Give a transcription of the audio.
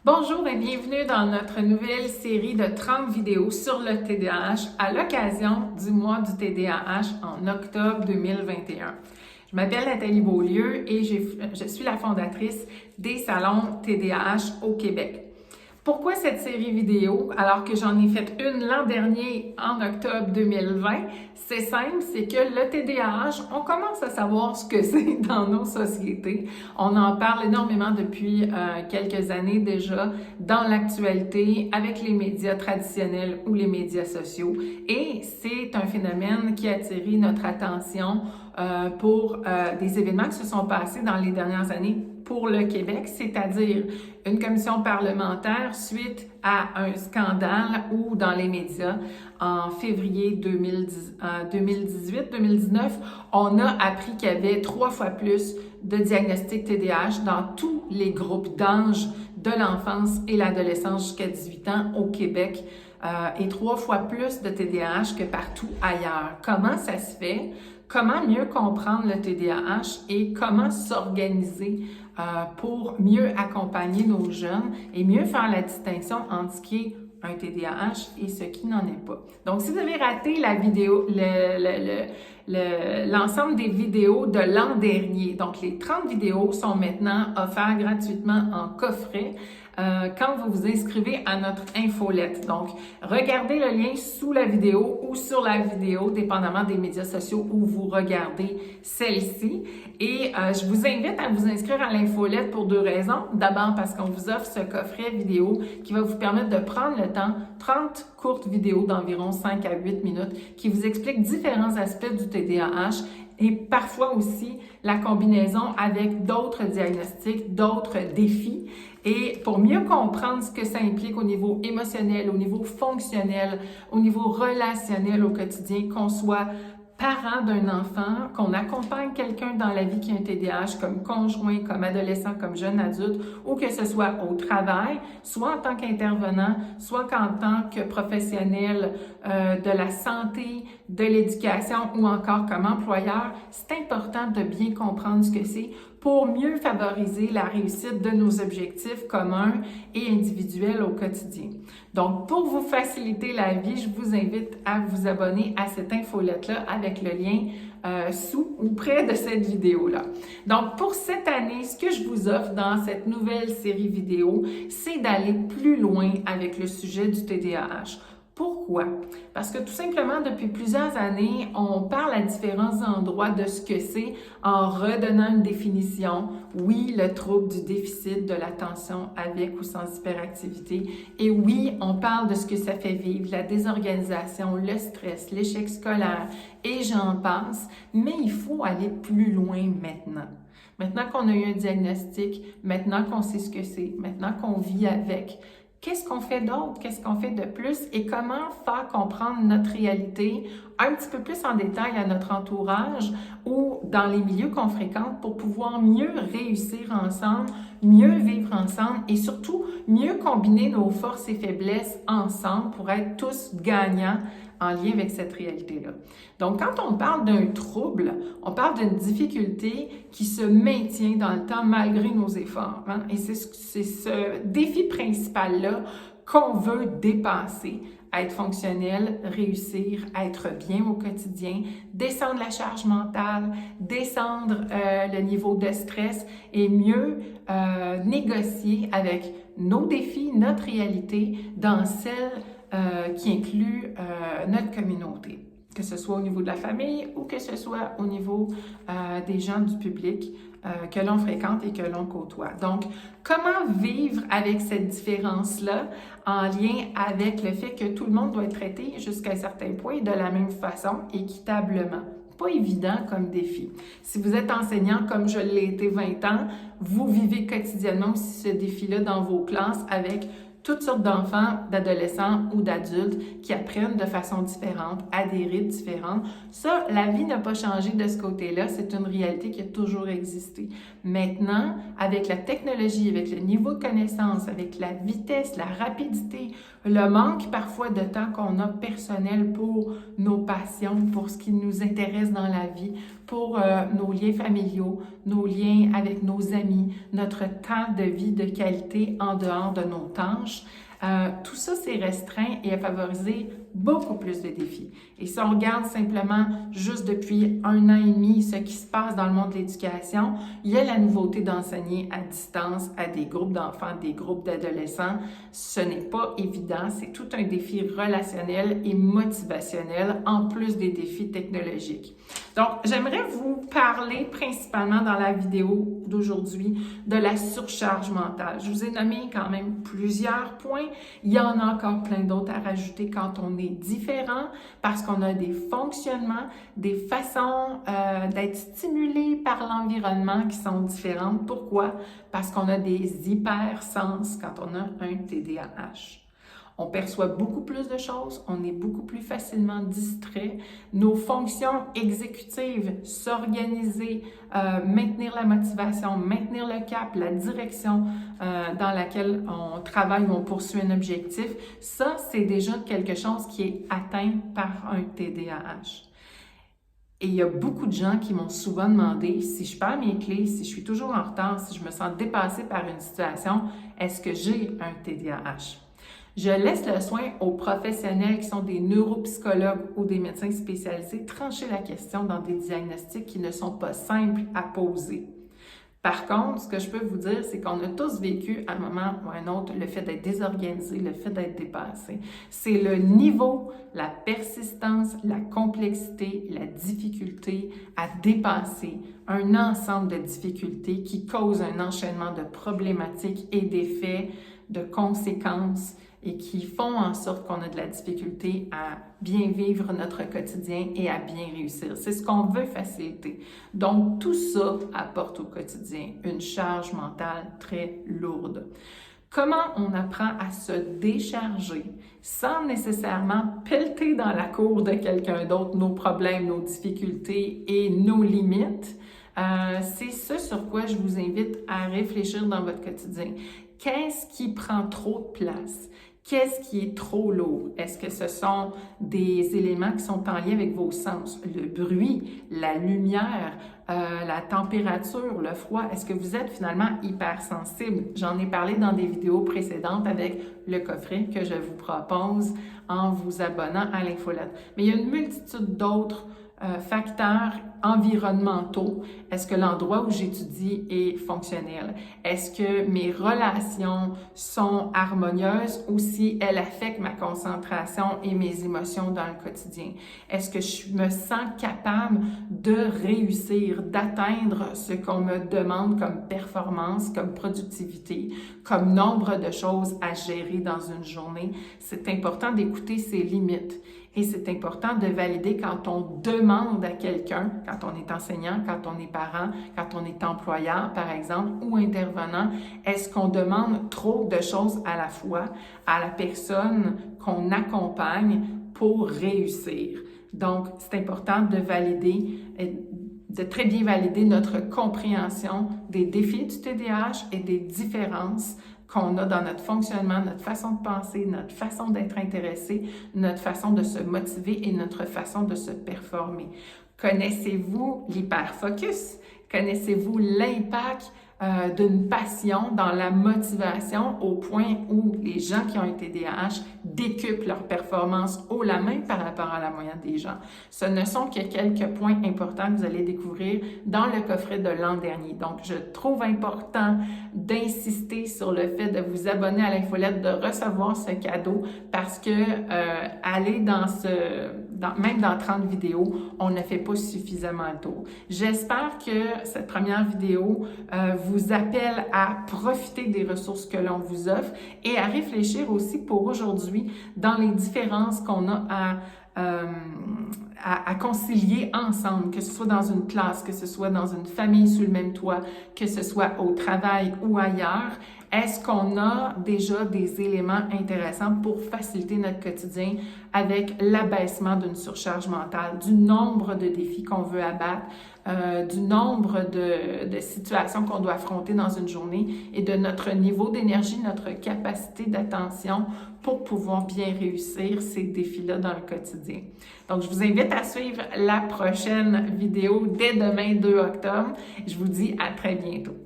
Bonjour et bienvenue dans notre nouvelle série de 30 vidéos sur le TDAH à l'occasion du mois du TDAH en octobre 2021. Je m'appelle Nathalie Beaulieu et je suis la fondatrice des salons TDAH au Québec. Pourquoi cette série vidéo alors que j'en ai fait une l'an dernier en octobre 2020? C'est simple, c'est que le TDAH, on commence à savoir ce que c'est dans nos sociétés. On en parle énormément depuis quelques années déjà dans l'actualité avec les médias traditionnels ou les médias sociaux. Et c'est un phénomène qui a attiré notre attention pour des événements qui se sont passés dans les dernières années pour le Québec, c'est-à-dire une commission parlementaire suite à un scandale où dans les médias, en février 2018-2019, on a appris qu'il y avait 3 fois plus de diagnostics TDAH dans tous les groupes d'âge de l'enfance et l'adolescence jusqu'à 18 ans au Québec et 3 fois plus de TDAH que partout ailleurs. Comment ça se fait? Comment mieux comprendre le TDAH et comment s'organiser pour mieux accompagner nos jeunes et mieux faire la distinction entre ce qui est un TDAH et ce qui n'en est pas. Donc, si vous avez raté la vidéo, l'ensemble des vidéos de l'an dernier, donc les 30 vidéos sont maintenant offertes gratuitement en coffret quand vous vous inscrivez à notre infolette. Donc, regardez le lien sous la vidéo ou sur la vidéo, dépendamment des médias sociaux où vous regardez celle-ci. Et je vous invite à vous inscrire à l'infolette pour 2 raisons. D'abord, parce qu'on vous offre ce coffret vidéo qui va vous permettre de prendre le temps, 30 courtes vidéos d'environ 5 à 8 minutes, qui vous expliquent différents aspects du TDAH et parfois aussi la combinaison avec d'autres diagnostics, d'autres défis. Et pour mieux comprendre ce que ça implique au niveau émotionnel, au niveau fonctionnel, au niveau relationnel au quotidien, qu'on soit parent d'un enfant, qu'on accompagne quelqu'un dans la vie qui a un TDAH comme conjoint, comme adolescent, comme jeune adulte, ou que ce soit au travail, soit en tant qu'intervenant, soit qu'en tant que professionnel de la santé, de l'éducation ou encore comme employeur, c'est important de bien comprendre ce que c'est pour mieux favoriser la réussite de nos objectifs communs et individuels au quotidien. Donc, pour vous faciliter la vie, je vous invite à vous abonner à cette infolette-là avec le lien sous ou près de cette vidéo-là. Donc, pour cette année, ce que je vous offre dans cette nouvelle série vidéo, c'est d'aller plus loin avec le sujet du TDAH. Pourquoi? Parce que tout simplement, depuis plusieurs années, on parle à différents endroits de ce que c'est en redonnant une définition. Oui, le trouble du déficit de l'attention avec ou sans hyperactivité. Et oui, on parle de ce que ça fait vivre, la désorganisation, le stress, l'échec scolaire et j'en passe. Mais il faut aller plus loin maintenant. Maintenant qu'on a eu un diagnostic, maintenant qu'on sait ce que c'est, maintenant qu'on vit avec, qu'est-ce qu'on fait d'autre? Qu'est-ce qu'on fait de plus? Et comment faire comprendre notre réalité un petit peu plus en détail à notre entourage ou dans les milieux qu'on fréquente pour pouvoir mieux réussir ensemble, mieux vivre ensemble et surtout mieux combiner nos forces et faiblesses ensemble pour être tous gagnants en lien avec cette réalité-là. Donc, quand on parle d'un trouble, on parle d'une difficulté qui se maintient dans le temps malgré nos efforts. Hein? Et c'est ce défi principal-là qu'on veut dépasser, être fonctionnel, réussir, être bien au quotidien, descendre la charge mentale, descendre le niveau de stress et mieux négocier avec nos défis, notre réalité dans celle qui inclut notre communauté, que ce soit au niveau de la famille ou que ce soit au niveau des gens du public que l'on fréquente et que l'on côtoie. Donc, comment vivre avec cette différence-là en lien avec le fait que tout le monde doit être traité jusqu'à un certain point de la même façon, équitablement? Pas évident comme défi. Si vous êtes enseignant comme je l'ai été 20 ans, vous vivez quotidiennement aussi ce défi-là dans vos classes avec toutes sortes d'enfants, d'adolescents ou d'adultes qui apprennent de façon différente, à des rythmes différents. Ça, la vie n'a pas changé de ce côté-là. C'est une réalité qui a toujours existé. Maintenant, avec la technologie, avec le niveau de connaissance, avec la vitesse, la rapidité, le manque parfois de temps qu'on a personnel pour nos passions, pour ce qui nous intéresse dans la vie, pour nos liens familiaux, nos liens avec nos amis, notre temps de vie de qualité en dehors de nos tâches. Tout ça, c'est restreint et a favorisé beaucoup plus de défis. Et si on regarde simplement juste depuis 1 an et demi ce qui se passe dans le monde de l'éducation, il y a la nouveauté d'enseigner à distance à des groupes d'enfants, des groupes d'adolescents. Ce n'est pas évident, c'est tout un défi relationnel et motivationnel en plus des défis technologiques. Donc, j'aimerais vous parler principalement dans la vidéo d'aujourd'hui de la surcharge mentale. Je vous ai nommé quand même plusieurs points. Il y en a encore plein d'autres à rajouter quand on est différent parce qu'on a des fonctionnements, des façons d'être stimulés par l'environnement qui sont différentes. Pourquoi? Parce qu'on a des hypersens quand on a un TDAH. On perçoit beaucoup plus de choses, on est beaucoup plus facilement distrait. Nos fonctions exécutives, s'organiser, maintenir la motivation, maintenir le cap, la direction dans laquelle on travaille ou on poursuit un objectif, ça, c'est déjà quelque chose qui est atteint par un TDAH. Et il y a beaucoup de gens qui m'ont souvent demandé si je perds mes clés, si je suis toujours en retard, si je me sens dépassée par une situation, est-ce que j'ai un TDAH? Je laisse le soin aux professionnels qui sont des neuropsychologues ou des médecins spécialisés trancher la question dans des diagnostics qui ne sont pas simples à poser. Par contre, ce que je peux vous dire, c'est qu'on a tous vécu à un moment ou à un autre le fait d'être désorganisé, le fait d'être dépassé. C'est le niveau, la persistance, la complexité, la difficulté à dépasser un ensemble de difficultés qui causent un enchaînement de problématiques et d'effets, de conséquences et qui font en sorte qu'on a de la difficulté à bien vivre notre quotidien et à bien réussir. C'est ce qu'on veut faciliter. Donc, tout ça apporte au quotidien une charge mentale très lourde. Comment on apprend à se décharger sans nécessairement pelleter dans la cour de quelqu'un d'autre nos problèmes, nos difficultés et nos limites? C'est ce sur quoi je vous invite à réfléchir dans votre quotidien. Qu'est-ce qui prend trop de place? Qu'est-ce qui est trop lourd? Est-ce que ce sont des éléments qui sont en lien avec vos sens? Le bruit, la lumière, la température, le froid. Est-ce que vous êtes finalement hypersensible? J'en ai parlé dans des vidéos précédentes avec le coffret que je vous propose en vous abonnant à l'infolette. Mais il y a une multitude d'autres facteurs environnementaux. Est-ce que l'endroit où j'étudie est fonctionnel? Est-ce que mes relations sont harmonieuses ou si elles affectent ma concentration et mes émotions dans le quotidien? Est-ce que je me sens capable de réussir, d'atteindre ce qu'on me demande comme performance, comme productivité, comme nombre de choses à gérer dans une journée? C'est important d'écouter ses limites. Et c'est important de valider quand on demande à quelqu'un, quand on est enseignant, quand on est parent, quand on est employeur, par exemple, ou intervenant, est-ce qu'on demande trop de choses à la fois à la personne qu'on accompagne pour réussir? Donc, c'est important de valider, de très bien valider notre compréhension des défis du TDAH et des différences qu'on a dans notre fonctionnement, notre façon de penser, notre façon d'être intéressé, notre façon de se motiver et notre façon de se performer. Connaissez-vous l'hyperfocus? Connaissez-vous l'impact d'une passion dans la motivation au point où les gens qui ont un TDAH décuplent leur performance haut la main par rapport à la moyenne des gens? Ce ne sont que quelques points importants que vous allez découvrir dans le coffret de l'an dernier. Donc, je trouve important d'insister sur le fait de vous abonner à l'infolette, de recevoir ce cadeau parce que aller même dans 30 vidéos, on ne fait pas suffisamment le tour. J'espère que cette première vidéo vous appelle à profiter des ressources que l'on vous offre et à réfléchir aussi pour aujourd'hui dans les différences qu'on a à concilier ensemble, que ce soit dans une classe, que ce soit dans une famille sous le même toit, que ce soit au travail ou ailleurs. Est-ce qu'on a déjà des éléments intéressants pour faciliter notre quotidien avec l'abaissement d'une surcharge mentale, du nombre de défis qu'on veut abattre, du nombre de situations qu'on doit affronter dans une journée et de notre niveau d'énergie, notre capacité d'attention pour pouvoir bien réussir ces défis-là dans le quotidien. Donc, je vous invite invite à suivre la prochaine vidéo dès demain 2 octobre. Je vous dis à très bientôt.